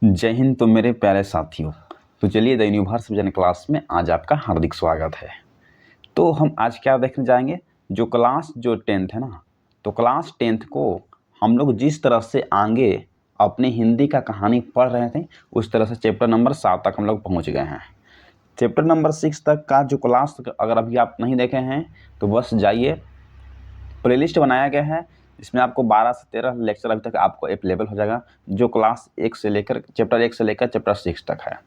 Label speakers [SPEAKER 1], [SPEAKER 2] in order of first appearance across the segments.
[SPEAKER 1] जय हिंद। तो मेरे प्यारे साथियों, तो चलिए द यूनिवर्स विजन क्लास में आज आपका हार्दिक स्वागत है। तो हम आज क्या देखने जाएंगे, जो क्लास जो 10th है ना, तो क्लास 10th को हम लोग जिस तरह से आगे अपनी हिंदी का कहानी पढ़ रहे थे उस तरह से चैप्टर नंबर 7 तक हम लोग पहुंच गए हैं। चैप्टर नंबर 6 तक का जो क्लास अगर अभी आप नहीं देखे हैं तो बस जाइए, प्लेलिस्ट बनाया गया है, इसमें आपको 12 से 13 लेक्चर अभी तक आपको अवेलेबल हो जाएगा, जो क्लास 1 से लेकर चैप्टर 1 से लेकर चैप्टर 6 तक है।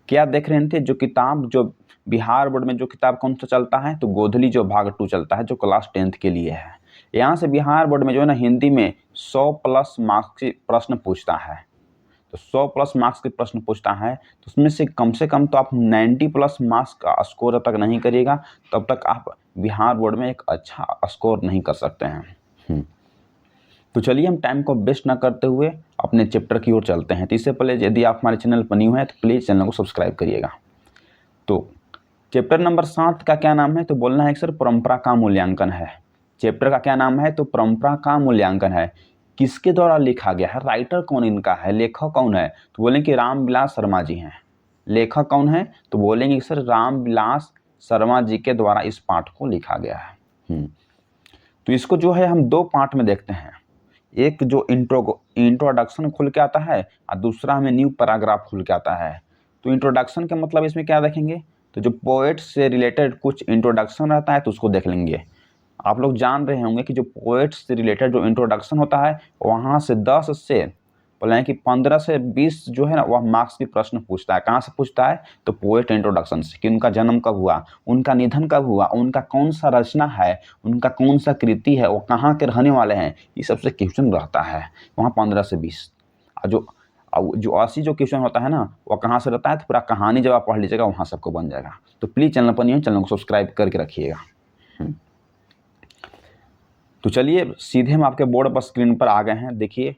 [SPEAKER 1] क्या देख रहे थे, जो किताब जो बिहार बोर्ड में जो किताब कौन सा चलता है, तो गोधली जो भाग 2 चलता है, जो क्लास 10th के लिए है। यहाँ से बिहार बोर्ड में जो है ना, हिंदी में 100 प्लस मार्क्स के प्रश्न पूछता है। तो 100 प्लस मार्क्स के प्रश्न पूछता है, तो उसमें से कम तो आप 90 प्लस मार्क्स का स्कोर तक नहीं करिएगा, तब तक आप बिहार बोर्ड में एक अच्छा स्कोर नहीं कर सकते हैं। तो चलिए हम टाइम को वेस्ट ना करते हुए अपने चैप्टर की ओर चलते हैं। तो इससे पहले यदि आप हमारे चैनल पर न्यू हैं तो प्लीज़ चैनल को सब्सक्राइब करिएगा। तो चैप्टर नंबर 7 का क्या नाम है, तो बोलना है कि सर परंपरा का मूल्यांकन है। चैप्टर का क्या नाम है, तो परंपरा का मूल्यांकन है। किसके द्वारा लिखा गया है, राइटर कौन इनका है, लेखक कौन है, तो बोलेंगे कि रामविलास शर्मा जी हैं। लेखक कौन है, तो बोलेंगे कि सर रामविलास शर्मा जी के द्वारा इस पाठ को लिखा गया है। तो इसको जो है हम 2 पार्ट में देखते हैं। एक जो इंट्रोडक्शन खुल के आता है और दूसरा हमें न्यू पैराग्राफ खुल के आता है। तो इंट्रोडक्शन का मतलब इसमें क्या देखेंगे, तो जो पोएट से रिलेटेड कुछ इंट्रोडक्शन रहता है तो उसको देख लेंगे। आप लोग जान रहे होंगे कि जो पोएट से रिलेटेड जो इंट्रोडक्शन होता है वहाँ से 10 से बोले हैं कि 15 से 20 जो है ना वह मार्क्स की प्रश्न पूछता है। कहाँ से पूछता है, तो पोएट इंट्रोडक्शन से, कि उनका जन्म कब हुआ, उनका निधन कब हुआ, उनका कौन सा रचना है, उनका कौन सा कृति है, वो कहाँ के रहने वाले हैं, ये सबसे क्वेश्चन रहता है वहाँ 15 से 20। और जो 80 जो क्वेश्चन होता है ना वो कहाँ से रहता है, तो पूरा कहानी जब आप पढ़ लीजिएगा वहाँ सबको बन जाएगा। तो प्लीज़ चैनल पर नहीं है, चैनल को सब्सक्राइब करके रखिएगा। तो चलिए सीधे हम आपके बोर्ड पर स्क्रीन पर आ गए हैं। देखिए,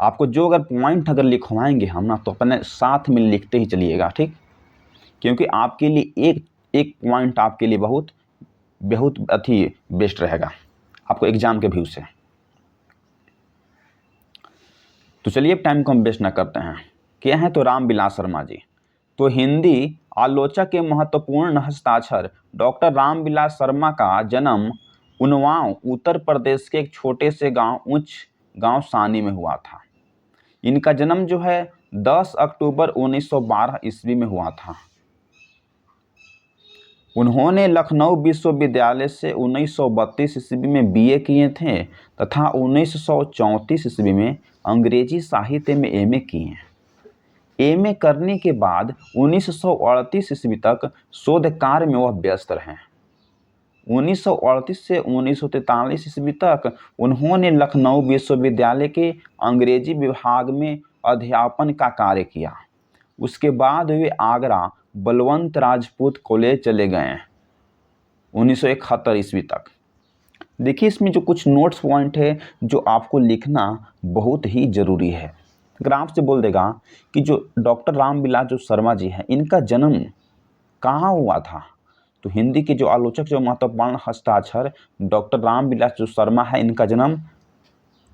[SPEAKER 1] आपको जो अगर पॉइंट अगर लिखवाएंगे हम ना, तो अपने साथ में लिखते ही चलिएगा, ठीक, क्योंकि आपके लिए एक एक पॉइंट आपके लिए बहुत बहुत बेस्ट रहेगा आपको एग्जाम के व्यू से। तो चलिए टाइम को हम वेस्ट ना करते हैं। क्या है, तो रामविलास शर्मा जी। तो हिंदी आलोचक के महत्वपूर्ण हस्ताक्षर डॉक्टर रामविलास शर्मा का जन्म उन्नाव उत्तर प्रदेश के एक छोटे से गांव सानी में हुआ था। इनका जन्म जो है 10 अक्टूबर 1912 ईस्वी में हुआ था। उन्होंने लखनऊ विश्वविद्यालय से 1932 ईस्वी में बीए किए थे तथा 1934 ईस्वी में अंग्रेजी साहित्य में एमए किए। एमए करने के बाद 1938 ईस्वी तक शोध कार्य में वह व्यस्त रहे। 1938 से 1943 ईस्वी तक उन्होंने लखनऊ विश्वविद्यालय के अंग्रेजी विभाग में अध्यापन का कार्य किया। उसके बाद वे आगरा बलवंत राजपूत कॉलेज चले गए 1971 ईस्वी तक। देखिए, इसमें जो कुछ नोट्स पॉइंट है जो आपको लिखना बहुत ही ज़रूरी है। अगर आपसे बोल देगा कि जो डॉक्टर रामविलास जो शर्मा जी हैं, इनका जन्म कहाँ हुआ था, तो हिंदी के जो आलोचक जो महत्वपूर्ण हस्ताक्षर डॉक्टर रामविलास जो शर्मा है, इनका जन्म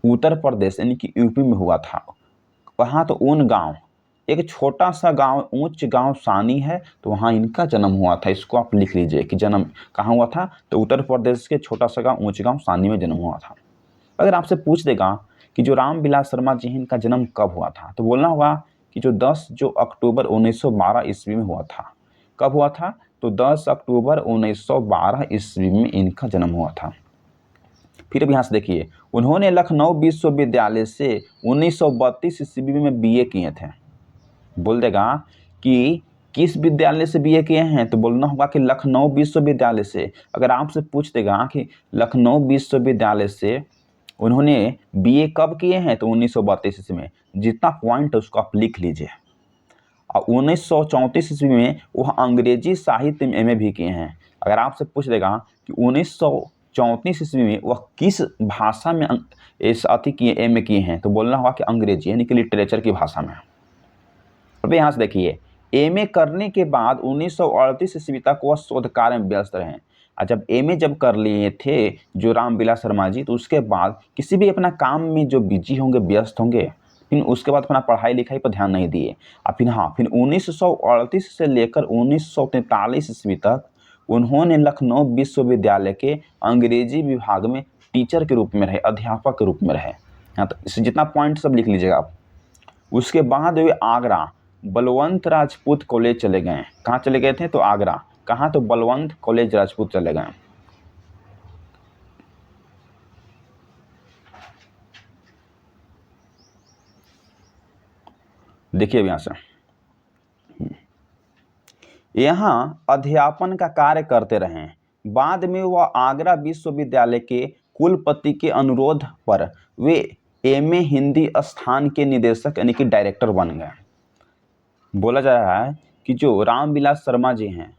[SPEAKER 1] उत्तर प्रदेश यानी कि यूपी में हुआ था। वहाँ तो ऊन गांव, एक छोटा सा गांव, ऊंच गांव सानी है, तो वहाँ इनका जन्म हुआ था। इसको आप लिख लीजिए कि जन्म कहाँ हुआ था, तो उत्तर प्रदेश के छोटा सा गांव ऊंच गांव सानी में जन्म हुआ था। अगर आपसे पूछ देगा कि जो रामविलास शर्मा जी हैं, इनका जन्म कब हुआ था, तो बोलना होगा कि जो 10 जो अक्टूबर 1912 ईस्वी में हुआ था। कब हुआ था, तो 10 अक्टूबर 1912 ईस्वी में इनका जन्म हुआ था। फिर अब यहाँ से देखिए, उन्होंने लखनऊ विश्वविद्यालय से 1932 ईस्वी में बीए किए थे। बोल देगा कि किस विद्यालय से बीए किए हैं, तो बोलना होगा कि लखनऊ विश्वविद्यालय से। अगर आपसे पूछ देगा कि लखनऊ विश्वविद्यालय से उन्होंने बीए कब किए हैं, तो 1932 ईस्वी में। जितना पॉइंट है उसको आप लिख लीजिए। और 1934 ईस्वी में वह अंग्रेजी साहित्य में एमए भी किए हैं। अगर आपसे पूछ देगा कि 1934 ईस्वी में वह किस भाषा में एमए किए हैं, तो बोलना होगा कि अंग्रेजी यानी कि लिटरेचर की भाषा में। अब यहाँ से देखिए, एमए करने के बाद 1938 ईस्वी तक वह शोध कार्य में व्यस्त रहे। और जब एमए जब कर लिए थे जो रामविलास शर्मा जी, तो उसके बाद किसी भी अपना काम में जो बिजी होंगे, व्यस्त होंगे, फिर उसके बाद अपना पढ़ाई लिखाई पर ध्यान नहीं दिए। फिर 1938 से लेकर 1943 ईस्वी तक उन्होंने लखनऊ विश्वविद्यालय के अंग्रेजी विभाग में टीचर के रूप में रहे, अध्यापक के रूप में रहे। हाँ, तो इसे जितना पॉइंट सब लिख लीजिएगा आप। उसके बाद वे आगरा बलवंत राजपूत कॉलेज चले गए। कहाँ चले गए थे? तो आगरा। कहाँ? तो बलवंत कॉलेज राजपूत चले गए। देखिए अब यहाँ से, यहाँ अध्यापन का कार्य करते रहे। बाद में वह आगरा विश्वविद्यालय के कुलपति के अनुरोध पर वे एमए हिंदी स्थान के निदेशक यानी कि डायरेक्टर बन गए। बोला जा रहा है कि जो रामविलास शर्मा जी हैं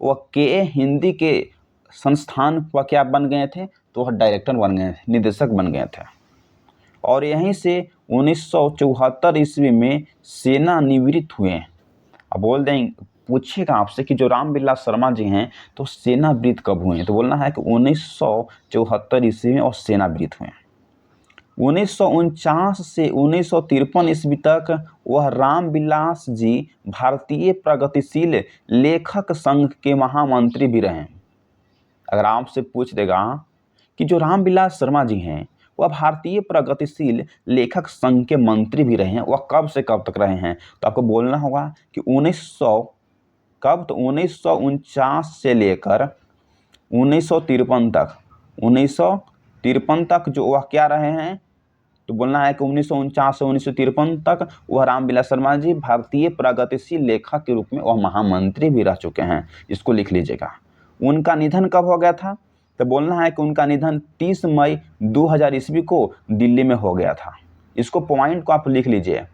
[SPEAKER 1] वह के हिंदी के संस्थान पर क्या बन गए थे? तो वह डायरेक्टर बन गए थे, निदेशक बन गए थे। और यहीं से 1974 ईस्वी में सेनानिवृत्त हुए। अब बोल देंगे, पूछेगा आपसे कि जो रामविलास शर्मा जी हैं तो सेनावृत्त कब हुए हैं? तो बोलना है कि 1974 ईस्वी में और सेनावृत्त हुए। 1949 से 1953 ईस्वी तक वह रामविलास जी भारतीय प्रगतिशील लेखक संघ के महामंत्री भी रहे। अगर आपसे पूछ देगा कि जो रामविलास शर्मा जी हैं वह भारतीय प्रगतिशील लेखक संघ के मंत्री भी रहे हैं, वह कब से कब तक रहे हैं? तो आपको बोलना होगा कि 1949 से लेकर 1953 तक, 1953 तक जो वह क्या रहे हैं? तो बोलना है कि 1949 से 1953 तक वह रामविलास शर्मा जी भारतीय प्रगतिशील लेखक के रूप में वह महामंत्री भी रह चुके हैं। इसको लिख लीजिएगा। उनका निधन कब हो गया था? तो बोलना है कि उनका निधन 30 मई 2000 ईस्वी को दिल्ली में हो गया था। इसको पॉइंट को आप लिख लीजिए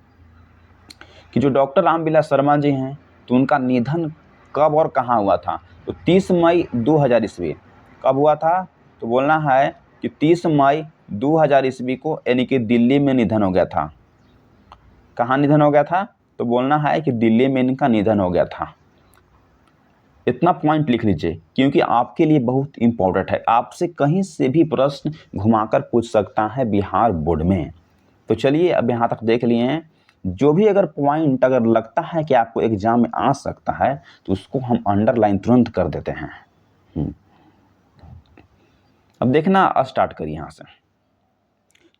[SPEAKER 1] कि जो डॉक्टर रामविलास शर्मा जी हैं तो उनका निधन कब और कहाँ हुआ था? तो 30 मई 2000 ईस्वी। कब हुआ था? तो बोलना है कि 30 मई 2000 ईस्वी को, यानी कि दिल्ली में निधन हो गया था। कहाँ निधन हो गया था? तो बोलना है कि दिल्ली में इनका निधन हो गया था। इतना पॉइंट लिख लीजिए क्योंकि आपके लिए बहुत इंपॉर्टेंट है। आपसे कहीं से भी प्रश्न घुमाकर पूछ सकता है बिहार बोर्ड में। तो चलिए अब यहाँ तक देख लिए हैं। जो भी अगर पॉइंट अगर लगता है कि आपको एग्जाम में आ सकता है तो उसको हम अंडरलाइन तुरंत कर देते हैं। अब देखना स्टार्ट करिए। यहाँ से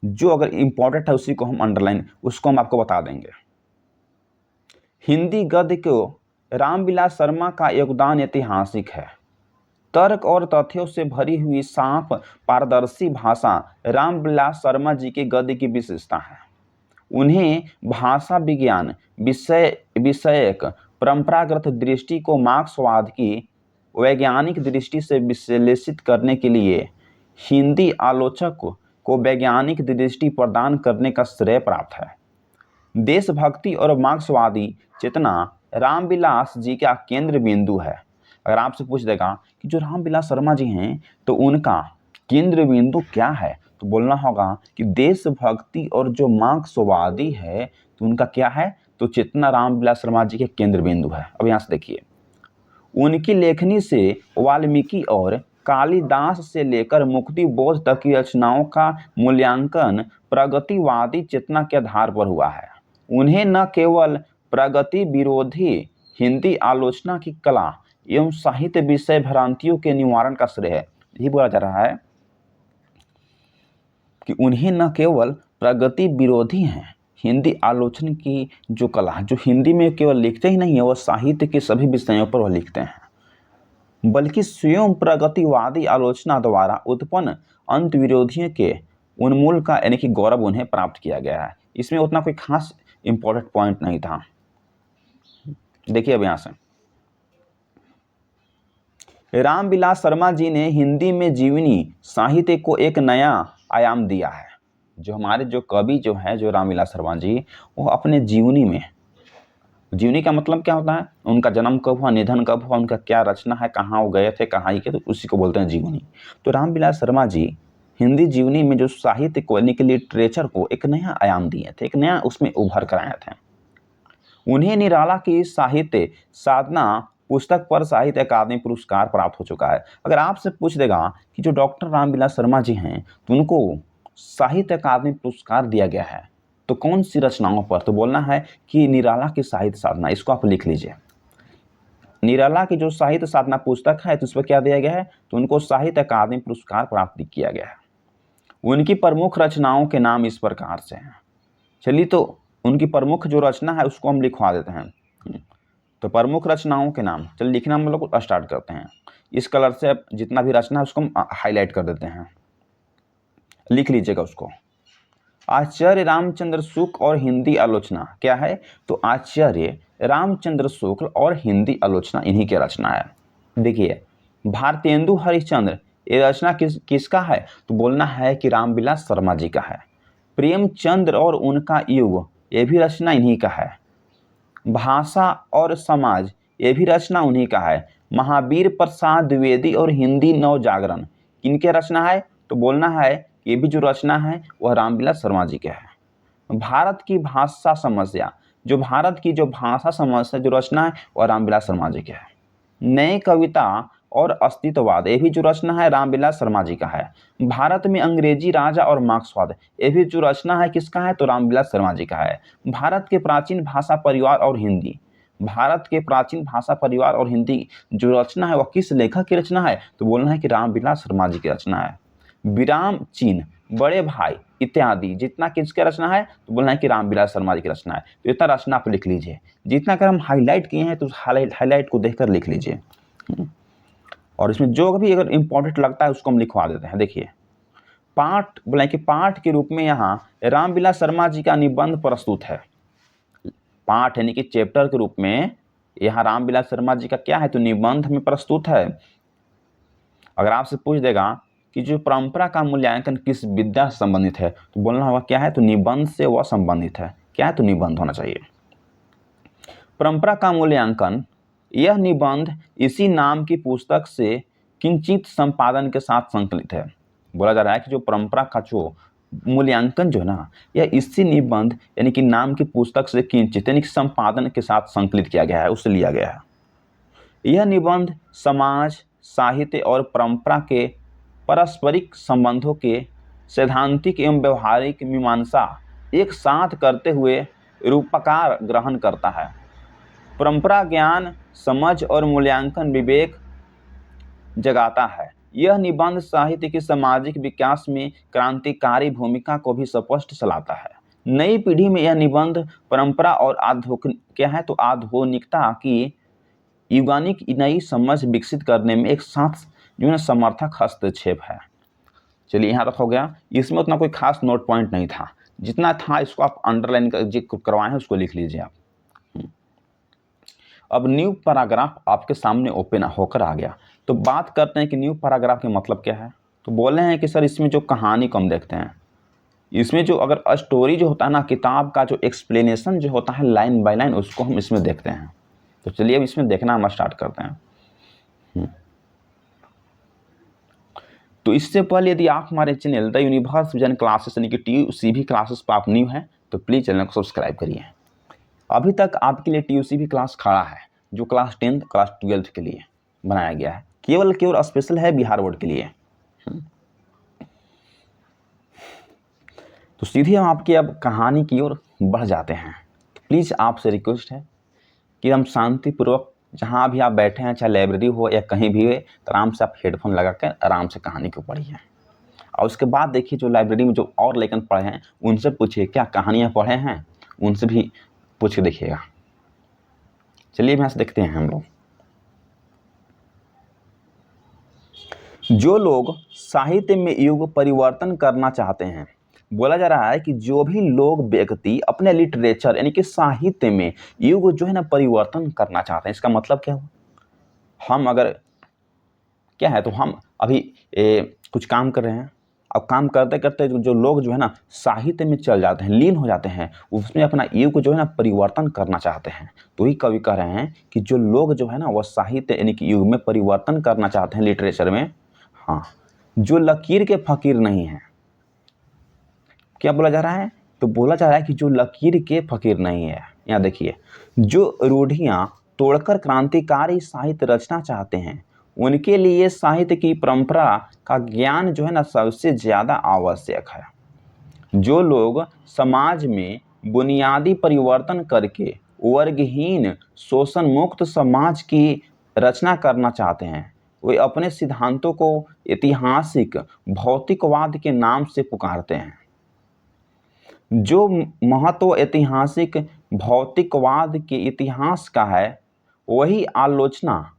[SPEAKER 1] जो अगर इंपॉर्टेंट है उसी को हम अंडरलाइन, उसको हम आपको बता देंगे। हिंदी गद्य को रामविलास शर्मा का योगदान ऐतिहासिक है। तर्क और तथ्यों से भरी हुई साफ पारदर्शी भाषा रामविलास शर्मा जी के गद्य की विशेषता है। उन्हें भाषा विज्ञान विषयक परंपरागत दृष्टि को मार्क्सवाद की वैज्ञानिक दृष्टि से विश्लेषित करने के लिए हिंदी आलोचक को वैज्ञानिक दृष्टि प्रदान करने का श्रेय प्राप्त है। देशभक्ति और मार्क्सवादी चेतना रामविलास जी का केंद्र बिंदु है। अगर आपसे पूछ देगा कि जो रामविलास शर्मा जी हैं तो उनका केंद्र बिंदु क्या है? तो बोलना होगा कि देशभक्ति और जो मार्क्सवादी है तो उनका क्या है? तो चेतना रामविलास शर्मा जी के केंद्र बिंदु है। अब यहाँ से देखिए, उनकी लेखनी से वाल्मीकि और कालिदास से लेकर मुक्ति बोध तक की रचनाओं का मूल्यांकन प्रगतिवादी चेतना के आधार पर हुआ है। उन्हें न केवल प्रगति विरोधी हिंदी आलोचना की कला एवं साहित्य विषय भ्रांतियों के निवारण का श्रेय है। यही बोला जा रहा है कि उन्हें न केवल प्रगति विरोधी हैं, हिंदी आलोचना की जो कला, जो हिंदी में केवल लिखते ही नहीं है, वह साहित्य के सभी विषयों पर वह लिखते हैं, बल्कि स्वयं प्रगतिवादी आलोचना द्वारा उत्पन्न अंत विरोधियों के उन्मूलन का यानी कि गौरव उन्हें प्राप्त किया गया है। इसमें उतना कोई खास इंपॉर्टेंट पॉइंट नहीं था। देखिए अब यहाँ से, रामविलास शर्मा जी ने हिंदी में जीवनी साहित्य को एक नया आयाम दिया है। जो हमारे जो कवि जो है जो रामविलास शर्मा जी, वो अपने जीवनी में, जीवनी का मतलब क्या होता है? उनका जन्म कब हुआ, निधन कब हुआ, उनका क्या रचना है, कहाँ वो गए थे, कहाँ ही के, तो उसी को बोलते हैं जीवनी। तो रामविलास शर्मा जी हिंदी जीवनी में जो साहित्य को यानी कि लिटरेचर को एक नया आयाम दिए थे, एक नया उसमें उभर कर आए थे। उन्हें निराला की साहित्य साधना पुस्तक पर साहित्य अकादमी पुरस्कार प्राप्त हो चुका है। अगर आपसे पूछ देगा कि जो डॉक्टर रामविलास शर्मा जी हैं तो उनको साहित्य अकादमी पुरस्कार दिया गया है, तो कौन सी रचनाओं पर? तो बोलना है कि निराला की साहित्य साधना, इसको आप लिख लीजिए। निराला की जो साहित्य साधना पुस्तक है तो उस पर क्या दिया गया है? तो उनको साहित्य अकादमी पुरस्कार प्राप्त किया गया है। उनकी प्रमुख रचनाओं के नाम इस प्रकार से हैं। चलिए, तो उनकी प्रमुख जो रचना है उसको हम लिखवा देते हैं। तो प्रमुख रचनाओं के नाम चलिए लिखना हम लोग स्टार्ट करते हैं। इस कलर से जितना भी रचना है उसको हम हाईलाइट कर देते हैं, लिख लीजिएगा उसको। आचार्य रामचंद्र शुक्ल और हिंदी आलोचना क्या है? तो आचार्य रामचंद्र शुक्ल और हिंदी आलोचना इन्हीं की रचना है। देखिए, भारतेंदु हरिश्चंद्र ये रचना किसका है? तो बोलना है कि रामविलास शर्मा जी का है। प्रेमचंद्र और उनका युग ये भी रचना इन्हीं का है। भाषा और समाज ये भी रचना उन्हीं का है। महावीर प्रसाद द्विवेदी और हिंदी नवजागरण किनके रचना है? तो बोलना है ये भी जो रचना है वह रामविलास शर्मा जी के है। भारत की भाषा समस्या, जो भारत की जो भाषा समस्या जो रचना है वह रामविलास शर्मा जी के है। नई कविता और अस्तित्ववाद ये भी जो रचना है रामविलास शर्मा जी का है। भारत में अंग्रेजी राजा और मार्क्सवाद ये भी जो रचना है किसका है? तो रामविलास शर्मा जी का है। भारत के प्राचीन भाषा परिवार और हिंदी, भारत के प्राचीन भाषा परिवार और हिंदी जो रचना है वह किस लेखक की रचना है? तो बोलना है कि रामविलास शर्मा जी की रचना है। विराम चिन्ह, बड़े भाई इत्यादि जितना किसके रचना है? तो बोलना है कि रामविलास शर्मा जी की रचना है। तो इतना रचना आप लिख लीजिए। जितना अगर हम हाईलाइट किए हैं तो हाईलाइट को देखकर लिख लीजिए, और इसमें जो भी अगर इंपॉर्टेंट लगता है उसको हम लिखवा देते हैं। देखिए, पाठ बोला कि पाठ के रूप में यहाँ रामविलास शर्मा जी का निबंध प्रस्तुत है। पाठ यानी कि चैप्टर के रूप में यहाँ रामविलास शर्मा जी का क्या है? तो निबंध में प्रस्तुत है। अगर आपसे पूछ देगा कि जो परंपरा का मूल्यांकन किस विद्या से संबंधित है, तो बोलना होगा क्या है? तो निबंध से वह संबंधित है। क्या है? तो निबंध होना चाहिए। परंपरा का मूल्यांकन, यह निबंध इसी नाम की पुस्तक से किंचित संपादन के साथ संकलित है। बोला जा रहा है कि जो परंपरा का जो मूल्यांकन जो है ना, यह इसी निबंध यानी कि नाम की पुस्तक से किंचित यानी कि संपादन के साथ संकलित किया गया है, उससे लिया गया है। यह निबंध समाज, साहित्य और परंपरा के पारस्परिक संबंधों के सैद्धांतिक एवं व्यवहारिक मीमांसा एक साथ करते हुए रूपकार ग्रहण करता है। परंपरा ज्ञान, समझ और मूल्यांकन विवेक जगाता है। यह निबंध साहित्य के सामाजिक विकास में क्रांतिकारी भूमिका को भी स्पष्ट चलाता है। नई पीढ़ी में यह निबंध परंपरा और क्या है? तो आधुनिकता की युगानिक नई समझ विकसित करने में एक साथ जो है समर्थक हस्तक्षेप है। चलिए, यहाँ तक हो गया। इसमें उतना कोई खास नोट पॉइंट नहीं था, जितना था इसको आप अंडरलाइन करवाए हैं उसको लिख लीजिए आप। अब न्यू पैराग्राफ आपके सामने ओपन होकर आ गया। तो बात करते हैं कि न्यू पैराग्राफ के मतलब क्या है। तो बोले हैं कि सर इसमें जो कहानी को हम देखते हैं, इसमें जो अगर स्टोरी जो होता है ना, किताब का जो एक्सप्लेनेशन जो होता है लाइन बाय लाइन, उसको हम इसमें देखते हैं। तो चलिए अब इसमें देखना हम स्टार्ट करते हैं। तो इससे पहले यदि आप हमारे channel the universe vision classes यानी कि TUCV क्लासेस पर आप न्यू हैं तो प्लीज़ चैनल को सब्सक्राइब करिए। अभी तक आपके लिए TUCV क्लास खड़ा है जो क्लास 10th क्लास 12th के लिए बनाया गया है, केवल स्पेशल है बिहार बोर्ड के लिए। तो सीधे हम आपकी अब कहानी की ओर बढ़ जाते हैं। प्लीज़ आपसे रिक्वेस्ट है कि हम शांतिपूर्वक जहाँ भी आप बैठे हैं, चाहे लाइब्रेरी हो या कहीं भी हो, तो आराम से आप हेडफोन लगा कर आराम से कहानी को पढ़िए। और उसके बाद देखिए जो लाइब्रेरी में जो और लेखन पढ़े हैं उनसे पूछिए क्या कहानियाँ पढ़े हैं, उनसे भी पूछ के देखिएगा। चलिए यहाँ से देखते हैं हम लोग। जो लोग साहित्य में युग परिवर्तन करना चाहते हैं, बोला जा रहा है कि जो भी लोग व्यक्ति अपने लिटरेचर यानी कि साहित्य में युग जो है ना परिवर्तन करना चाहते हैं, इसका मतलब क्या हुआ? हम अगर क्या है तो हम अभी कुछ काम कर रहे हैं, अब काम करते करते जो लोग जो है ना साहित्य में चल जाते हैं, लीन हो जाते हैं, उसमें अपना युग जो है ना परिवर्तन करना चाहते हैं। तो ही कवि कह रहे हैं कि जो लोग जो है ना वह साहित्य यानी कि युग में परिवर्तन करना चाहते हैं लिटरेचर में, हाँ, जो लकीर के फकीर नहीं हैं। क्या बोला जा रहा है? तो बोला जा रहा है कि जो लकीर के फकीर नहीं है। यहाँ देखिए, जो रूढ़ियाँ तोड़कर क्रांतिकारी साहित्य रचना चाहते हैं उनके लिए साहित्य की परंपरा का ज्ञान जो है ना सबसे ज़्यादा आवश्यक है। जो लोग समाज में बुनियादी परिवर्तन करके वर्गहीन शोषण मुक्त समाज की रचना करना चाहते हैं, वे अपने सिद्धांतों को ऐतिहासिक भौतिकवाद के नाम से पुकारते हैं। जो महत्व ऐतिहासिक भौतिकवाद के इतिहास का है, वही आलोचना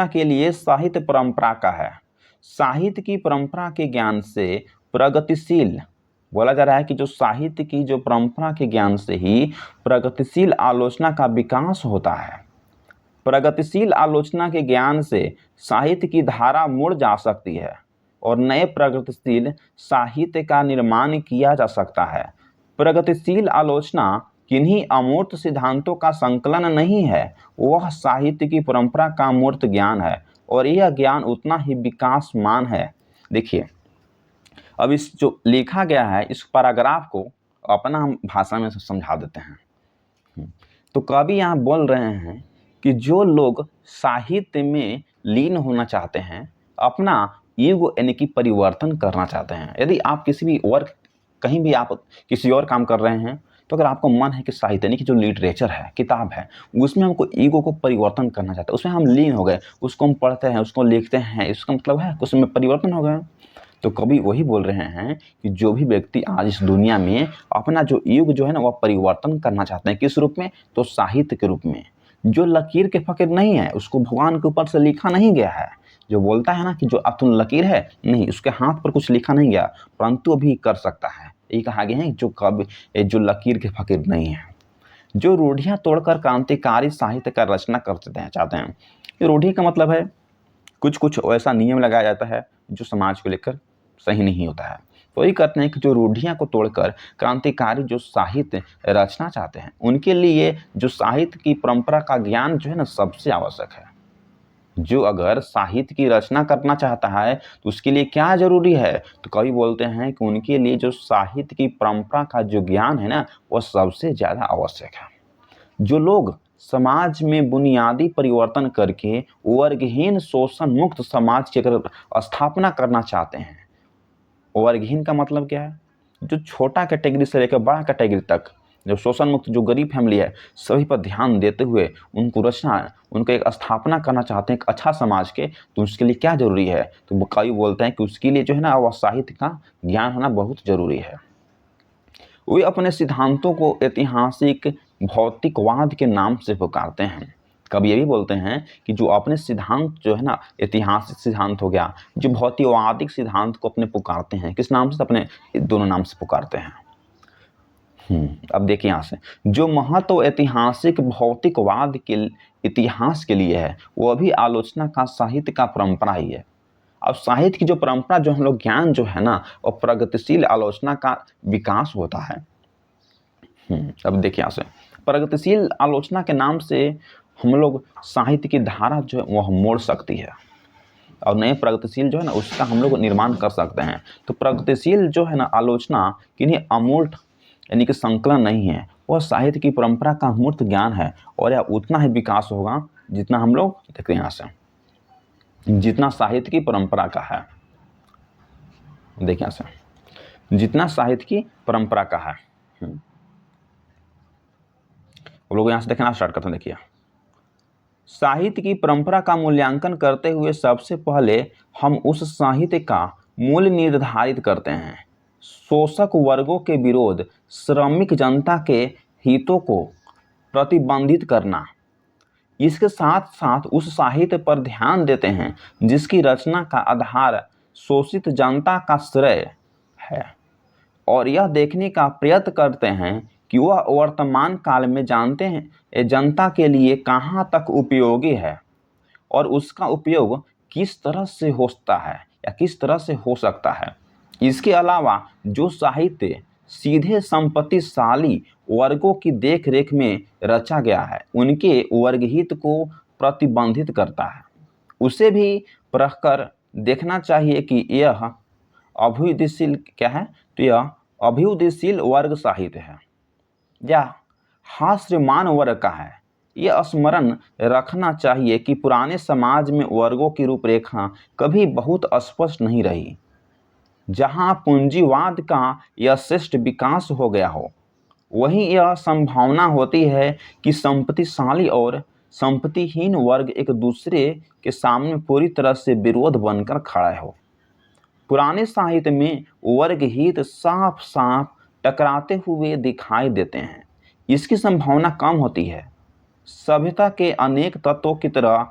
[SPEAKER 1] के लिए साहित्य परंपरा का है। साहित्य की परंपरा के ज्ञान से प्रगतिशील, बोला जा रहा है कि जो साहित्य की जो परंपरा के ज्ञान से ही प्रगतिशील आलोचना का विकास होता है। प्रगतिशील आलोचना के ज्ञान से साहित्य की धारा मुड़ जा सकती है और नए प्रगतिशील साहित्य का निर्माण किया जा सकता है। प्रगतिशील आलोचना किन्हीं अमूर्त सिद्धांतों का संकलन नहीं है, वह साहित्य की परंपरा का मूर्त ज्ञान है और यह ज्ञान उतना ही विकासमान है। देखिए, अब इस जो लिखा गया है इस पैराग्राफ को अपना हम भाषा में समझा देते हैं। तो कवि यहाँ बोल रहे हैं कि जो लोग साहित्य में लीन होना चाहते हैं, अपना युग यानी कि परिवर्तन करना चाहते हैं। यदि आप किसी भी वर्क कहीं भी आप किसी और काम कर रहे हैं, तो अगर आपको मन है कि साहित्य यानी कि जो लिटरेचर है, किताब है, उसमें हमको ईगो को परिवर्तन करना चाहते हैं, उसमें हम लीन हो गए, उसको हम पढ़ते हैं, उसको लिखते हैं, इसका मतलब है उसमें परिवर्तन हो गया। तो कवि वही बोल रहे हैं कि जो भी व्यक्ति आज इस दुनिया में अपना जो युग जो है ना वह परिवर्तन करना चाहते हैं, किस रूप में? तो साहित्य के रूप में। जो लकीर के फकीर नहीं है, उसको भगवान के ऊपर से लिखा नहीं गया है। जो बोलता है ना कि जो अतुल लकीर है, नहीं, उसके हाथ पर कुछ लिखा नहीं गया, परंतु अभी कर सकता है। यही कहा गया है जो लकीर के फकीर नहीं है। जो रूढ़ियाँ तोड़कर क्रांतिकारी साहित्य का रचना करते हैं चाहते हैं। ये रूढ़ी का मतलब है कुछ ऐसा नियम लगाया जाता है जो समाज को लेकर सही नहीं होता है। तो ये कहते हैं कि जो रूढ़ियाँ को तोड़कर क्रांतिकारी जो साहित्य रचना चाहते हैं, उनके लिए जो साहित्य की परंपरा का ज्ञान जो है ना सबसे आवश्यक है। जो अगर साहित्य की रचना करना चाहता है तो उसके लिए क्या जरूरी है? तो कवि बोलते हैं कि उनके लिए जो साहित्य की परंपरा का जो ज्ञान है ना वह सबसे ज़्यादा आवश्यक है। जो लोग समाज में बुनियादी परिवर्तन करके वर्गहीन शोषण मुक्त समाज की अगर स्थापना करना चाहते हैं। वर्गहीन का मतलब क्या है? जो छोटा कैटेगरी से लेकर बड़ा कैटेगरी तक, जो शोषण मुक्त जो गरीब फैमिली है, सभी पर ध्यान देते हुए उनको एक स्थापना करना चाहते हैं एक अच्छा समाज के, तो उसके लिए क्या जरूरी है? तो कवि बोलते हैं कि उसके लिए जो है ना वह साहित्य का ज्ञान होना बहुत जरूरी है। वे अपने सिद्धांतों को ऐतिहासिक भौतिकवाद के नाम से पुकारते हैं। कभी ये भी बोलते हैं कि जो अपने सिद्धांत जो है ना ऐतिहासिक सिद्धांत हो गया, जो भौतिकवादिक सिद्धांत को अपने पुकारते हैं, किस नाम से? अपने दोनों नाम से पुकारते हैं। अब देखिए यहाँ से, जो महत्व ऐतिहासिक भौतिकवाद के इतिहास के लिए है, वह भी आलोचना का साहित्य का परंपरा ही है। अब साहित्य की जो परंपरा जो हम लोग ज्ञान जो है ना और प्रगतिशील आलोचना का विकास होता है। अब देखिए यहाँ से, प्रगतिशील आलोचना के नाम से हम लोग साहित्य की धारा जो है वह मोड़ सकती है और नए प्रगतिशील जो है ना उसका हम लोग निर्माण कर सकते हैं। तो प्रगतिशील जो है ना आलोचना किन्हीं अमूर्त यानी कि संकलन नहीं है, वह साहित्य की परंपरा का मूर्त ज्ञान है और यह उतना ही विकास होगा जितना हम लोग देखते हैं यहाँ से, जितना साहित्य की परंपरा का है। देखिए यहाँ से, जितना साहित्य की परंपरा का है। वो लोग यहाँ से देखना स्टार्ट करते हैं। देखिए, साहित्य की परंपरा का मूल्यांकन करते हुए सबसे पहले हम उस साहित्य का मूल्य निर्धारित करते हैं। शोषक वर्गों के विरोध, श्रमिक जनता के हितों को प्रतिबंधित करना। इसके साथ साथ उस साहित्य पर ध्यान देते हैं जिसकी रचना का आधार शोषित जनता का श्रेय है और यह देखने का प्रयत्न करते हैं कि वह वर्तमान काल में जानते हैं जनता के लिए कहाँ तक उपयोगी है और उसका उपयोग किस तरह से होता है या किस तरह से हो सकता है। इसके अलावा जो साहित्य सीधे संपत्तिशाली वर्गों की देखरेख में रचा गया है, उनके वर्गहित को प्रतिबंधित करता है, उसे भी परखकर देखना चाहिए कि यह अभ्युदयशील क्या है। तो यह अभ्युदयशील वर्ग साहित्य है या हास्यमान वर्ग का है। यह स्मरण रखना चाहिए कि पुराने समाज में वर्गों की रूपरेखा कभी बहुत स्पष्ट नहीं रही। जहां पूंजीवाद का यह श्रेष्ठ विकास हो गया हो, वहीं यह संभावना होती है कि संपत्तिशाली और संपत्तिहीन वर्ग एक दूसरे के सामने पूरी तरह से विरोध बनकर खड़ा हो। पुराने साहित्य में वर्ग हित साफ साफ टकराते हुए दिखाई देते हैं। इसकी संभावना कम होती है। सभ्यता के अनेक तत्वों की तरह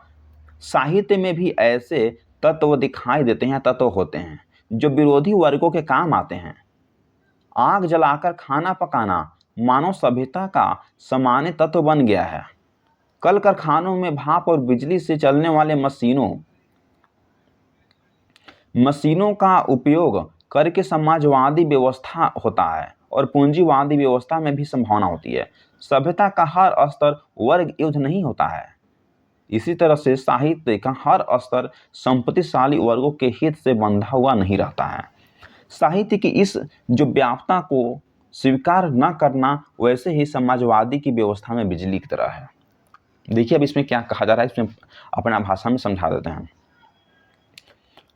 [SPEAKER 1] साहित्य में भी ऐसे तत्व दिखाई देते हैं, तत्व होते हैं जो विरोधी वर्गों के काम आते हैं। आग जलाकर खाना पकाना मानव सभ्यता का सामान्य तत्व बन गया है। कल कारखानों में भाप और बिजली से चलने वाले मशीनों का उपयोग करके समाजवादी व्यवस्था होता है और पूंजीवादी व्यवस्था में भी संभावना होती है। सभ्यता का हर स्तर वर्ग युद्ध नहीं होता है। इसी तरह से साहित्य का हर स्तर संपत्तिशाली वर्गों के हित से बंधा हुआ नहीं रहता है। साहित्य की इस जो व्यापकता को स्वीकार न करना वैसे ही समाजवादी की व्यवस्था में बिजली की तरह है। देखिए अब इसमें क्या कहा जा रहा है, इसमें अपना भाषा में समझा देते हैं।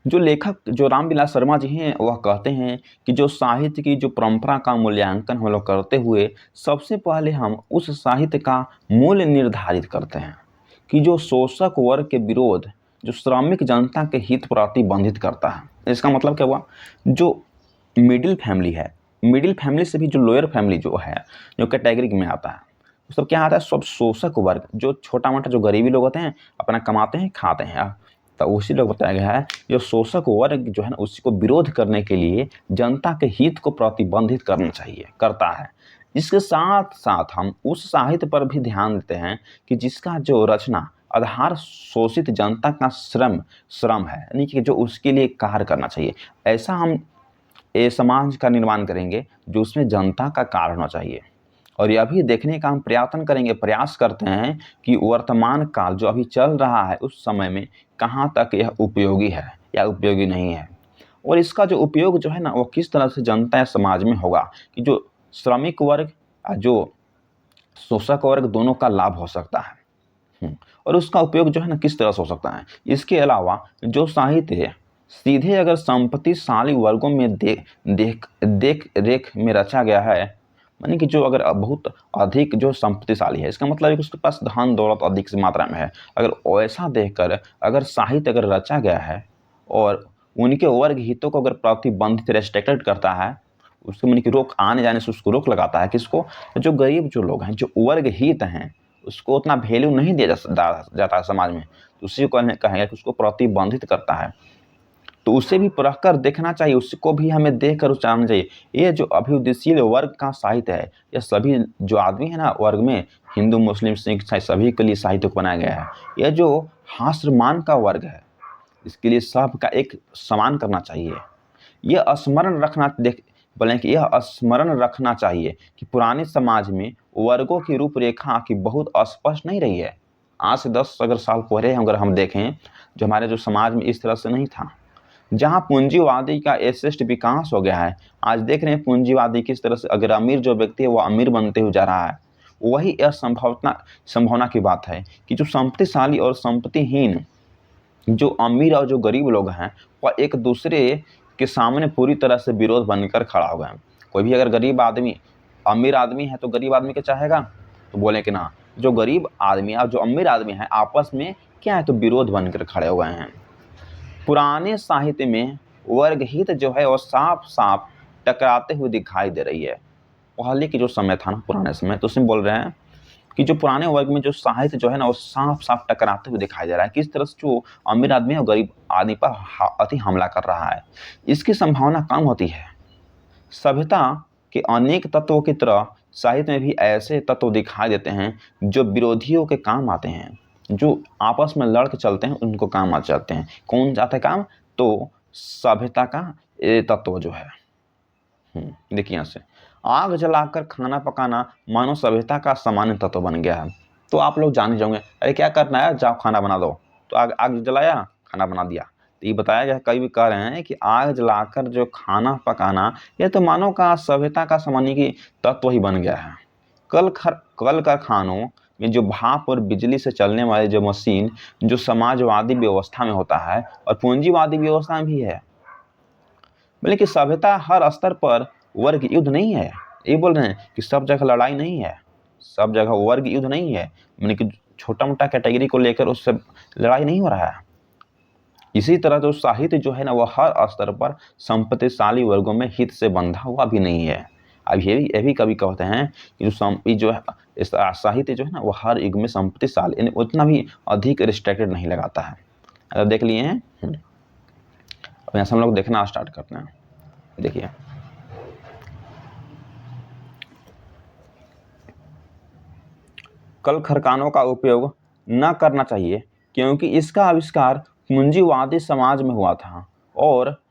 [SPEAKER 1] जो लेखक जो रामविलास शर्मा जी हैं वह कहते हैं कि जो साहित्य की जो परंपरा का मूल्यांकन हम लोग करते हुए सबसे पहले हम उस साहित्य का मूल्य निर्धारित करते हैं कि जो शोषक वर्ग के विरोध, जो श्रमिक जनता के हित प्रतिबंधित करता है। इसका मतलब क्या हुआ, जो मिडिल फैमिली है, मिडिल फैमिली से भी जो लोअर फैमिली जो है, जो कैटेगरी में आता है, वो सब क्या आता है, सब शोषक वर्ग, जो छोटा मोटा जो गरीबी लोग होते हैं, अपना कमाते हैं खाते हैं, तो उसी लोग बताया गया है जो शोषक वर्ग जो है ना उसी को विरोध करने के लिए जनता के हित को प्रतिबंधित करता है। इसके साथ साथ हम उस साहित्य पर भी ध्यान देते हैं कि जिसका जो रचना आधार शोषित जनता का श्रम है, यानी कि जो उसके लिए कार्य करना चाहिए, ऐसा हम ये समाज का निर्माण करेंगे जो उसमें जनता का कार्य होना चाहिए। और यह भी देखने का हम प्रयास करते हैं कि वर्तमान काल जो अभी चल रहा है उस समय में कहाँ तक यह उपयोगी है या उपयोगी नहीं है, और इसका जो उपयोग जो है ना वो किस तरह से जनता या समाज में होगा कि जो श्रमिक वर्ग जो शोषक वर्ग दोनों का लाभ हो सकता है, और उसका उपयोग जो है ना किस तरह से हो सकता है। इसके अलावा जो साहित्य सीधे अगर संपत्तिशाली वर्गों में देख रेख में रचा गया है, यानी कि जो अगर बहुत अधिक जो संपत्तिशाली है, इसका मतलब है कि उसके पास धन दौलत अधिक से मात्रा में है, अगर वैसा देखकर अगर साहित्य अगर रचा गया है और उनके वर्ग हितों को अगर प्रतिबंधित रेस्ट्रिक्टेड करता है, उसको यानी कि रोक आने जाने से उसको रोक लगाता है, किसको, जो गरीब जो लोग हैं, जो वर्ग हित हैं, उसको उतना वैल्यू नहीं दिया जाता है समाज में, तो उसी को कहेंगे कि उसको प्रतिबंधित करता है। तो उसे भी परख कर देखना चाहिए, उसको भी हमें देख कर उच्चारना चाहिए। ये जो अभ्युदयशील वर्ग का साहित्य है, यह सभी जो आदमी है ना वर्ग में, हिंदू मुस्लिम सिख ईसाई सभी के लिए साहित्य को बनाया गया है। यह जो हास्यमान का वर्ग है, इसके लिए सबका एक समान करना चाहिए। यह स्मरण रखना चाहिए कि पुराने समाज में वर्गों की रूपरेखा की बहुत स्पष्ट नहीं रही है। आज से 10 अगर साल पहले अगर हम देखें, जो हमारे जो समाज में इस तरह से नहीं था, जहां पूंजीवादी का श्रेष्ठ विकास हो गया है। आज देख रहे हैं पूंजीवादी किस तरह से अगर अमीर जो व्यक्ति है वो अमीर बनते हुए जा रहा है। वही यह संभावना की बात है कि जो संपत्तिशाली और संपत्तिहीन, जो अमीर और जो गरीब लोग हैं, वह एक दूसरे के सामने पूरी तरह से विरोध बनकर खड़ा हो गए। कोई भी अगर गरीब आदमी अमीर आदमी है तो गरीब आदमी को चाहेगा, तो बोले कि ना, जो गरीब आदमी और जो अमीर आदमी है आपस में क्या है, तो विरोध बनकर खड़े हो गए हैं। पुराने साहित्य में वर्ग हित जो है वो साफ साफ टकराते हुए दिखाई दे रही है। पहले की जो समय था ना, पुराने समय, तो उसमें बोल रहे हैं कि जो पुराने वर्ग में जो साहित्य जो है ना वो साफ साफ टकराते हुए दिखाई दे रहा है। किस तरह से जो अमीर आदमी और गरीब आदमी पर अति हमला कर रहा है, इसकी संभावना कम होती है। सभ्यता के अनेक तत्वों की तरह साहित्य में भी ऐसे तत्व दिखाई देते हैं जो विरोधियों के काम आते हैं, जो आपस में लड़ के चलते हैं, उनको काम आ जाते हैं। कौन जाता है काम, तो सभ्यता का ये तत्व जो है। देखिए यहाँ से, आग जलाकर खाना पकाना मानव सभ्यता का सामान्य तत्व बन गया है। तो आप लोग जान ही जाओगे, अरे क्या करना है, जाओ खाना बना दो, तो आग जलाया, खाना बना दिया। तो ये बताया गया, कई भी कह रहे हैं कि आग जलाकर जो खाना पकाना, यह तो मानव का सभ्यता का सामान्य की तत्व ही बन गया है। कल कारखानों में जो भाप और बिजली से चलने वाले जो मशीन, जो समाजवादी व्यवस्था में होता है और पूंजीवादी व्यवस्था में भी है, बोले कि सभ्यता हर स्तर पर वर्ग युद्ध नहीं है। ये बोल रहे हैं कि सब जगह लड़ाई नहीं है, सब जगह वर्ग युद्ध नहीं है, मैंने कि छोटा मोटा कैटेगरी को लेकर उससे लड़ाई नहीं हो रहा है। इसी तरह जो साहित्य जो है ना वो हर स्तर पर संपत्तिशाली वर्गों में हित से बंधा हुआ भी नहीं है। अब ये भी कभी कहते हैं कि जो है इस साहित्य जो है ना वो हर युग में संपत्तिशाली यानी उतना भी अधिक रिस्ट्रिक्टेड नहीं लगाता है। अगर देख लिए हैं अब यहाँ से हम लोग देखना स्टार्ट करते हैं। देखिए कल खरकानों का उपयोग न करना चाहिए क्योंकि इसका आविष्कार पूंजीवादी समाज में हुआ था। और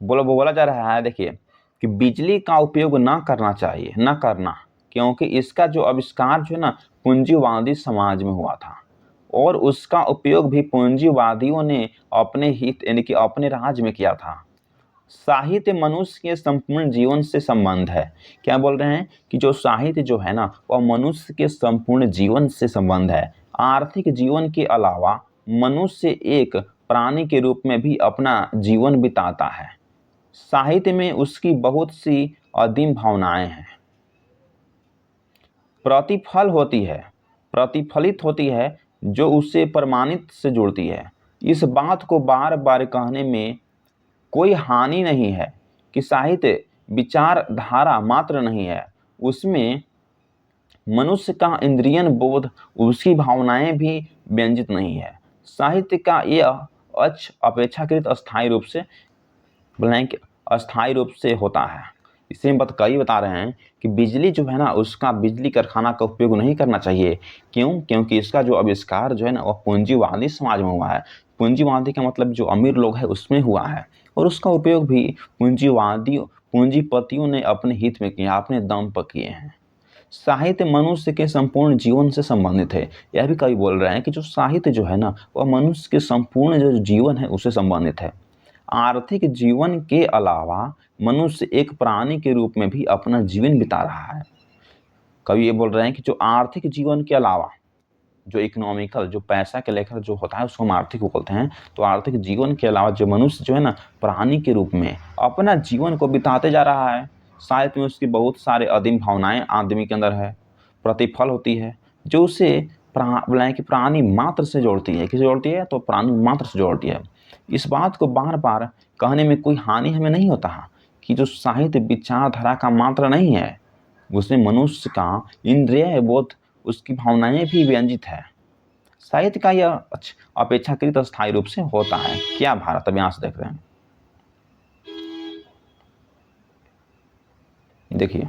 [SPEAKER 1] बोला जा रहा है देखिए कि बिजली का उपयोग न करना चाहिए, न करना, क्योंकि इसका जो आविष्कार जो है ना पूंजीवादी समाज में हुआ था और उसका उपयोग भी पूंजीवादियों ने अपने हित यानी कि अपने राज में किया था। साहित्य मनुष्य के संपूर्ण जीवन से संबंध है। क्या बोल रहे हैं कि जो साहित्य जो है ना वह मनुष्य के संपूर्ण जीवन से संबंध है। आर्थिक जीवन के अलावा मनुष्य एक प्राणी के रूप में भी अपना जीवन बिताता है। साहित्य में उसकी बहुत सी अदीम भावनाएं हैं, प्रतिफलित होती है जो उसे प्रमाणित से जोड़ती है। इस बात को बार बार कहने में कोई हानि नहीं है कि साहित्य विचारधारा मात्र नहीं है, उसमें मनुष्य का इंद्रियन बोध, उसकी भावनाएं भी व्यंजित नहीं है। साहित्य का यह अपेक्षाकृत अस्थायी रूप से होता है। इसमें कई बता रहे हैं कि बिजली जो है ना उसका बिजली कारखाना का उपयोग नहीं करना चाहिए। क्यों? क्योंकि इसका जो आविष्कार जो है ना वह पूंजीवादी समाज में हुआ है। पूंजीवादी का मतलब जो अमीर लोग हैं उसमें हुआ है और उसका उपयोग भी पूंजीपतियों ने अपने हित में किया, अपने दम पर किए हैं। साहित्य मनुष्य के संपूर्ण जीवन से संबंधित है। यह भी कई बोल रहे हैं कि जो साहित्य जो है ना वह मनुष्य के संपूर्ण जो जीवन है उससे संबंधित है। आर्थिक जीवन के अलावा मनुष्य एक प्राणी के रूप में भी अपना जीवन बिता रहा है। कवि ये बोल रहे हैं कि जो आर्थिक जीवन के अलावा जो इकोनॉमिकल जो पैसा के लेकर जो होता है उसको हम आर्थिक बोलते हैं। तो आर्थिक जीवन के अलावा जो मनुष्य जो है ना प्राणी के रूप में अपना जीवन को बिताते जा रहा है। साहित्य में उसकी बहुत सारे अदीम भावनाएं आदमी के अंदर है, प्रतिफल होती है जो उसे प्राणी मात्र से जोड़ती है। किसे जोड़ती है? तो प्राणी मात्र से जोड़ती है। इस बात को बार बार कहने में कोई हानि हमें नहीं होता है कि जो साहित्य विचारधारा का मात्र नहीं है, उसमें मनुष्य का इंद्रिय बोध, उसकी भावनाएं भी व्यंजित है। साहित्य का यह अपेक्षाकृत अस्थायी रूप से होता है। क्या भारत? अब यहां से देख रहे हैं, देखिए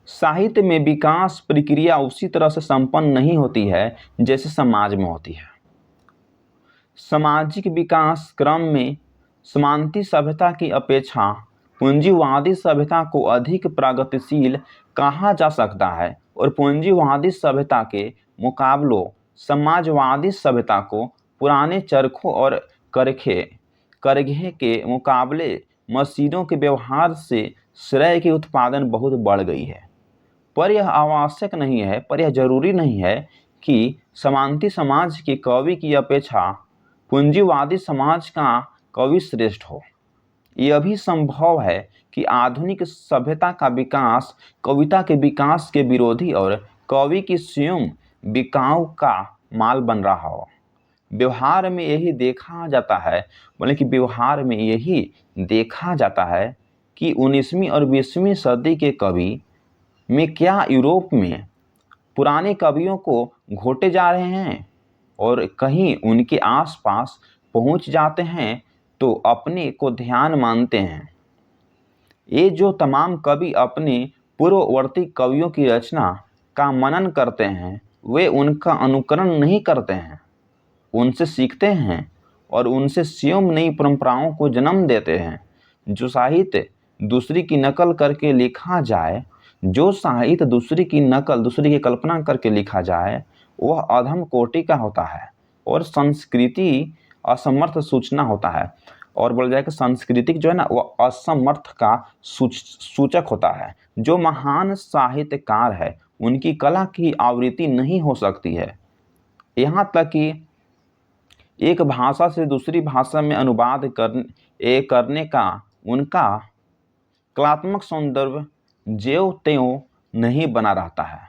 [SPEAKER 1] साहित्य में विकास प्रक्रिया उसी तरह से संपन्न नहीं होती है जैसे समाज में होती है। सामाजिक विकास क्रम में समांती सभ्यता की अपेक्षा पूंजीवादी सभ्यता को अधिक प्रगतिशील कहा जा सकता है और पूंजीवादी सभ्यता के मुकाबलों समाजवादी सभ्यता को पुराने चरखों और करघे के मुकाबले मशीनों के व्यवहार से श्रेय की उत्पादन बहुत बढ़ गई है। पर यह आवश्यक नहीं है, पर यह जरूरी नहीं है कि समांती समाज के कवि की अपेक्षा पूंजीवादी समाज का कवि श्रेष्ठ हो। यह भी संभव है कि आधुनिक सभ्यता का विकास कविता के विकास के विरोधी और कवि की स्वयं बिकाऊ का माल बन रहा हो। व्यवहार में यही देखा जाता है, बोले कि व्यवहार में यही देखा जाता है कि 19वीं और 20वीं सदी के कवि में क्या यूरोप में पुराने कवियों को घोटे जा रहे हैं और कहीं उनके आसपास पहुंच जाते हैं तो अपने को ध्यान मानते हैं। ये जो तमाम कवि अपने पूर्ववर्ती कवियों की रचना का मनन करते हैं वे उनका अनुकरण नहीं करते हैं, उनसे सीखते हैं और उनसे स्वयं नई परंपराओं को जन्म देते हैं। जो साहित्य दूसरी की नकल करके लिखा जाए, जो साहित्य दूसरी की कल्पना करके लिखा जाए वह अधम कोटि का होता है और संस्कृति असमर्थ सूचना होता है। और बोला जाए कि सांस्कृतिक जो है ना वह असमर्थ का सूचक होता है। जो महान साहित्यकार है उनकी कला की आवृत्ति नहीं हो सकती है। यहाँ तक कि एक भाषा से दूसरी भाषा में अनुवाद करने का उनका कलात्मक सौंदर्य ज्यों त्यों नहीं बना रहता है।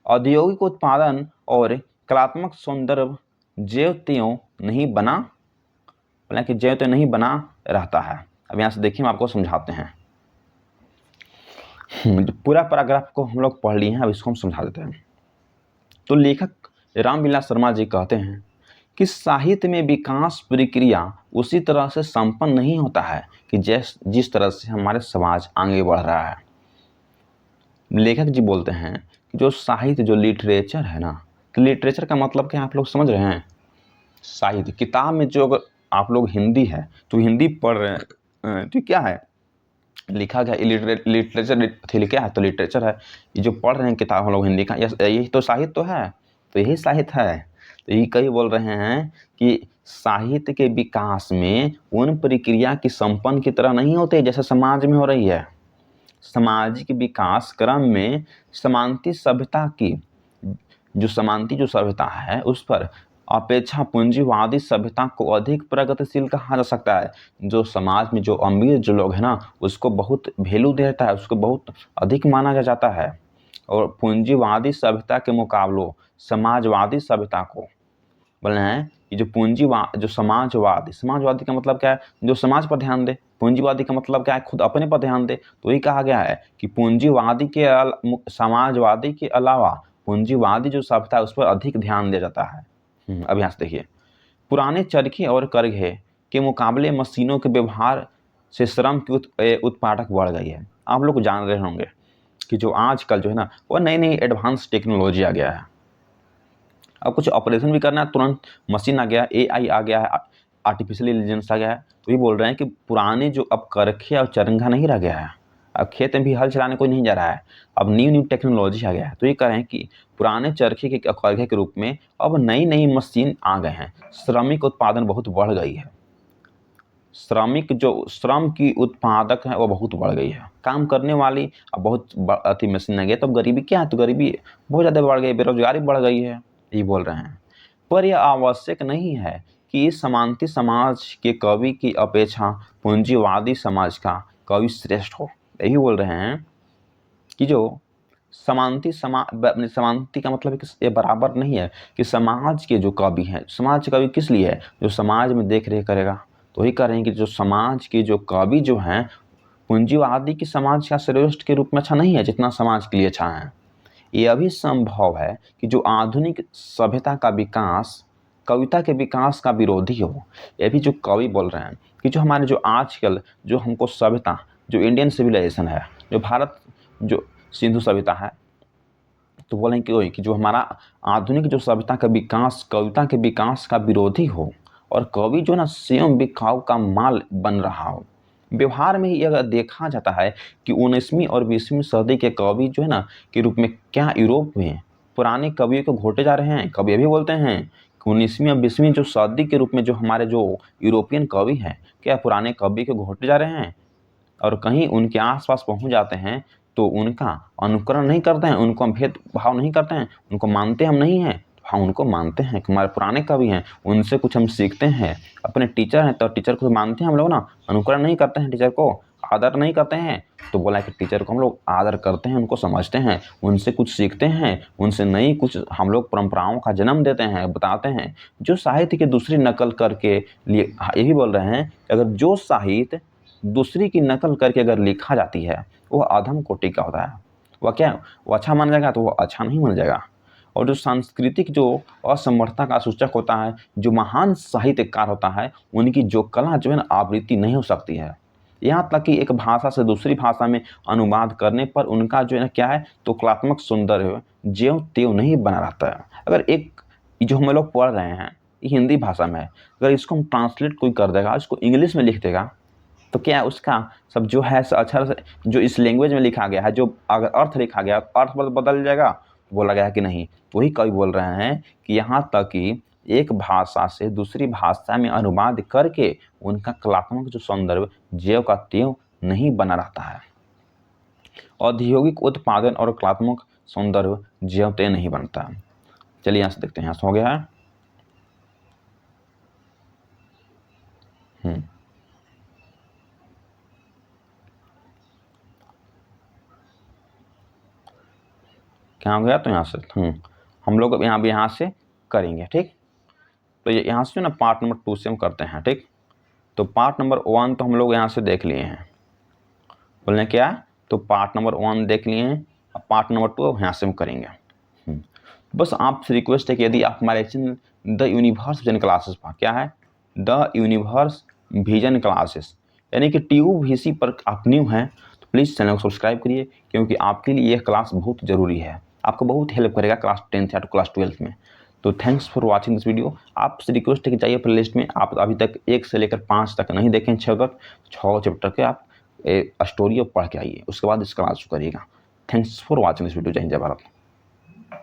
[SPEAKER 1] औद्योगिक उत्पादन और कलात्मक सौंदर्य ज्यों त्यों नहीं बना, हालांकि ज्यों त्यों नहीं बना रहता है। अब यहाँ से देखिए, हम आपको समझाते हैं। पूरा पैराग्राफ को हम लोग पढ़ लिए हैं, अब इसको हम समझा देते हैं। तो लेखक रामविलास शर्मा जी कहते हैं कि साहित्य में विकास प्रक्रिया उसी तरह से संपन्न नहीं होता है कि जिस तरह से हमारे समाज आगे बढ़ रहा है। लेखक जी बोलते हैं कि जो साहित्य, जो लिटरेचर है ना, तो लिटरेचर का मतलब क्या आप लोग समझ रहे हैं? साहित्य, किताब में जो, अगर आप लोग हिंदी है तो हिंदी पढ़ रहे हैं तो क्या है, लिखा गया लिटरेचर क्या है, तो लिटरेचर है। ये जो पढ़ रहे हैं किताब हम लोग हिंदी का, यही तो साहित्य तो है, तो यही साहित्य है। तो यही कई बोल रहे हैं कि साहित्य के विकास में उन प्रक्रिया की संपन्न की तरह नहीं होते जैसे समाज में हो रही है। सामाजिक विकास क्रम में समांती जो सभ्यता है उस पर अपेक्षा पूंजीवादी सभ्यता को अधिक प्रगतिशील कहा जा सकता है। जो समाज में जो अमीर जो लोग हैं ना, उसको बहुत वैल्यू देता है, उसको बहुत अधिक माना जाता है। और पूंजीवादी सभ्यता के मुकाबले समाजवादी सभ्यता को बोल रहे हैं कि जो समाजवादी का मतलब क्या है? जो समाज पर ध्यान दे। पूंजीवादी का मतलब क्या है? खुद अपने पर ध्यान दे। तो ये कहा गया है कि समाजवादी के अलावा पूंजीवादी जो सभ्यता है उस पर अधिक ध्यान दिया जाता है। अब यहाँ से देखिए, पुराने चरखे और करघे के मुकाबले मशीनों के व्यवहार से श्रम की उत्पादक बढ़ गई है। आप लोग जान रहे होंगे कि जो आजकल जो है ना, वो नई नई एडवांस टेक्नोलॉजी आ गया है। अब कुछ ऑपरेशन भी करना है, तुरंत मशीन आ गया, AI आ गया है, आर्टिफिशियल इंटेलिजेंस आ गया है। तो ये बोल रहे हैं कि पुराने जो अब करखे और चरंगा नहीं रह गया है, अब खेत में भी हल चलाने कोई नहीं जा रहा है, अब न्यू टेक्नोलॉजी आ गया है। तो ये कह रहे हैं कि पुराने चरखे के करखे के रूप में अब नई नई मशीन आ गए हैं। श्रमिक उत्पादन बहुत बढ़ गई है। श्रम की उत्पादक है वो बहुत बढ़ गई है। काम करने वाली अब बहुत मशीन आ गई। तो गरीबी क्या है? तो गरीबी बहुत ज़्यादा बढ़ गई, बेरोजगारी बढ़ गई है, ये बोल रहे हैं। पर यह आवश्यक नहीं है कि समांती समाज के कवि की अपेक्षा पूंजीवादी समाज का कवि श्रेष्ठ हो। यही बोल रहे हैं कि जो समांती का मतलब है कि ये बराबर नहीं है कि समाज के जो कवि हैं, समाज के कवि किस लिए है? जो समाज में देख रेख करेगा। तो वही कह रहे हैं कि जो समाज के जो कवि जो हैं, पूंजीवादी की समाज का श्रेष्ठ के रूप में अच्छा नहीं है जितना समाज के लिए अच्छा है। ये अभी संभव है कि जो आधुनिक सभ्यता का विकास कविता के विकास का विरोधी हो। ये भी जो कवि बोल रहे हैं कि जो हमारे जो आजकल जो हमको सभ्यता, जो इंडियन सिविलाइजेशन है, जो भारत जो सिंधु सभ्यता है, तो बोलेंगे कि जो हमारा आधुनिक जो सभ्यता का विकास कविता के विकास का विरोधी हो, और कवि जो ना स्वयं बिकाऊ का माल बन रहा हो। व्यवहार में ही अगर देखा जाता है कि 19वीं और 20वीं सदी के कवि जो है ना के रूप में क्या यूरोप में पुराने कवियों को घोटे जा रहे हैं। कवि अभी बोलते हैं कि 19वीं और 20वीं जो सदी के रूप में जो हमारे जो यूरोपियन कवि हैं, क्या पुराने कवि को घोटे जा रहे हैं? और कहीं उनके आसपास पहुंच जाते हैं तो उनका अनुकरण नहीं करते हैं, उनको हम भेदभाव नहीं करते हैं, उनको मानते हम नहीं हैं। हाँ, उनको मानते हैं कि हमारे पुराने कवि हैं, उनसे कुछ हम सीखते हैं। अपने टीचर हैं तो टीचर को मानते हैं हम लोग ना, अनुकरण नहीं करते हैं, टीचर को आदर नहीं करते हैं। तो बोला कि टीचर को हम लोग आदर करते हैं, उनको समझते हैं, उनसे कुछ सीखते हैं, उनसे नई कुछ हम लोग परंपराओं का जन्म देते हैं, बताते हैं। जो साहित्य की दूसरी नकल करके लिए, ये भी बोल रहे हैं अगर जो साहित्य दूसरी की नकल करके अगर लिखा जाती है वो अधम कोटि का होता है। वह क्या, वो अच्छा माना जाएगा? तो वो अच्छा नहीं माना जाएगा। और जो सांस्कृतिक जो असमर्थता का सूचक होता है, जो महान साहित्यकार होता है, उनकी जो कला जो है ना आवृत्ति नहीं हो सकती है। यहाँ तक कि एक भाषा से दूसरी भाषा में अनुवाद करने पर उनका जो है ना क्या है, तो कलात्मक सौंदर्य ज्यों त्यों नहीं बना रहता है। अगर एक जो हम लोग पढ़ रहे हैं हिंदी भाषा में, अगर इसको हम ट्रांसलेट कोई कर देगा, इसको इंग्लिश में लिख देगा, तो क्या है उसका सब जो है अक्षर से जो इस लैंग्वेज में लिखा गया है, जो अगर अर्थ लिखा गया अर्थ बदल जाएगा? बोला गया है कि नहीं। तो वही कवि बोल रहे हैं कि यहाँ तक कि एक भाषा से दूसरी भाषा में अनुवाद करके उनका कलात्मक जो सौंदर्य ज्यों का त्यों नहीं बना रहता है। औद्योगिक उत्पादन और कलात्मक सौंदर्य ज्यों त्यों नहीं बनता। चलिए यहाँ से देखते हैं, यहाँ से हो गया है। क्या हो गया, तो यहाँ से हम लोग अब यहाँ से करेंगे। ठीक, तो ये यहाँ से जो ना पार्ट नंबर 2 से हम करते हैं। ठीक, तो पार्ट नंबर 1 तो हम लोग यहाँ से देख लिए हैं, बोलने क्या, तो पार्ट नंबर 1 देख लिए हैं, अब पार्ट नंबर 2 यहाँ से हम करेंगे। बस आपसे रिक्वेस्ट है कि यदि आप हमारे channel the universe vision classes पर, क्या है, द यूनिवर्स विजन क्लासेस यानी कि TUVC पर आप न्यू हैं तो प्लीज़ चैनल को सब्सक्राइब करिए, क्योंकि आपके लिए यह क्लास बहुत ज़रूरी है, आपको बहुत हेल्प करेगा क्लास 10th या तो क्लास 12th में। तो thanks for watching this video. आपसे रिक्वेस्ट है कि जाइए प्ले लिस्ट में, आप अभी तक 1 से लेकर 5 तक नहीं देखें, 6 तक 6 चैप्टर के आप स्टोरी पढ़ के आइए, उसके बाद इस क्लास को करिएगा। Thanks for watching this video. जय हिंद, जय भारत।